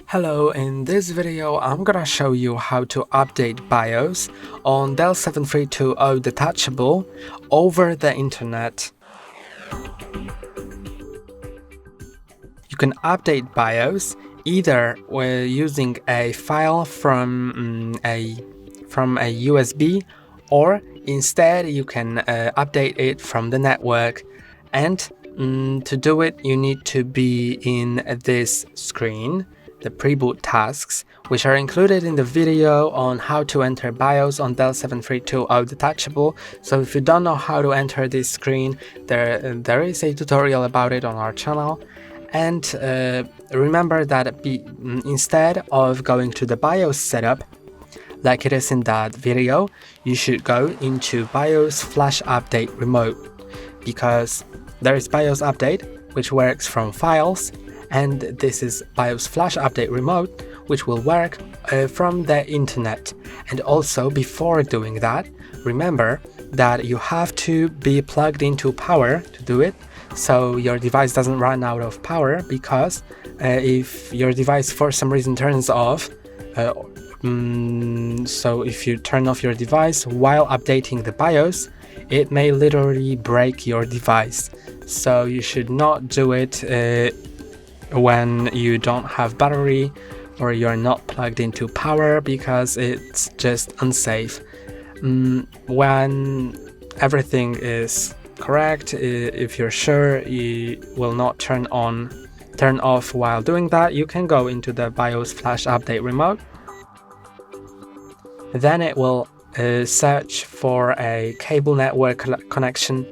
Hello, in this video I'm gonna show you how to update BIOS on Dell 7320 Detachable over the internet. You can update BIOS either using a file from a USB, or instead you can update it from the network. And to do it, you need to be in this screen, the pre-boot tasks, which are included in the video on how to enter BIOS on Dell 7320 Detachable. So if you don't know how to enter this screen, there is a tutorial about it on our channel. And remember that instead of going to the BIOS setup, like it is in that video, you should go into BIOS Flash Update Remote, because there is BIOS Update, which works from files, and this is BIOS Flash Update Remote, which will work from the internet. And also, before doing that, remember that you have to be plugged into power to do it, so your device doesn't run out of power, because if your device for some reason turns off, so if you turn off your device while updating the BIOS, it may literally break your device. So you should not do it when you don't have battery or you're not plugged into power, because it's just unsafe. When everything is correct, if you're sure you will not turn off while doing that, you can go into the BIOS Flash Update Remote. Then it will search for a cable network connection.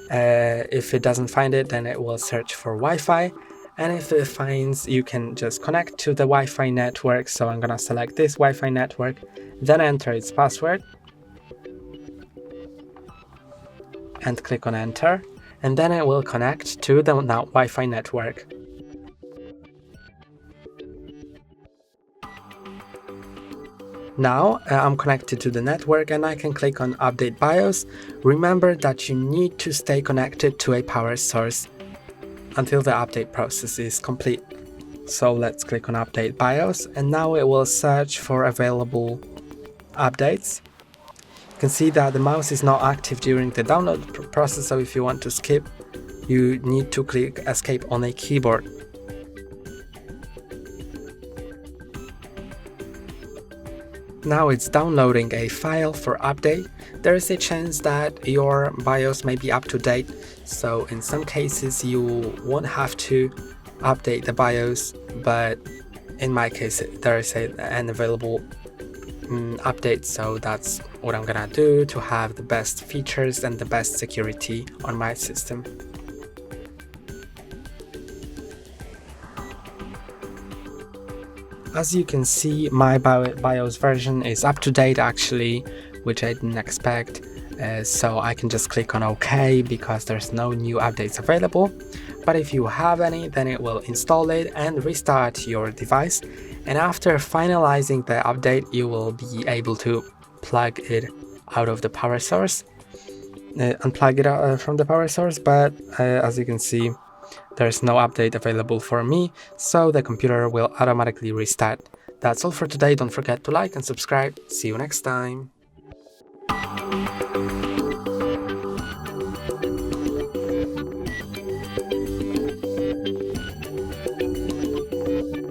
If it doesn't find it, then it will search for Wi-Fi. And if it finds, you can just connect to the Wi-Fi network. So I'm gonna select this Wi-Fi network, then enter its password and click on enter, and then it will connect to the Wi-Fi network. Now I'm connected to the network and I can click on Update BIOS. Remember that you need to stay connected to a power source until the update process is complete. So let's click on Update BIOS, and now it will search for available updates. You can see that the mouse is not active during the download process, so if you want to skip, you need to click Escape on a keyboard. Now it's downloading a file for update. There is a chance that your BIOS may be up to date, so in some cases you won't have to update the BIOS, but in my case there is an available update, so that's what I'm gonna do to have the best features and the best security on my system. As you can see, my BIOS version is up to date actually, which I didn't expect, so I can just click on OK because there's no new updates available. But if you have any, then it will install it and restart your device, and after finalizing the update you will be able to plug it out of the power source, unplug it from the power source, but as you can see, there's no update available for me, so the computer will automatically restart. That's all for today. Don't forget to like and subscribe. See you next time.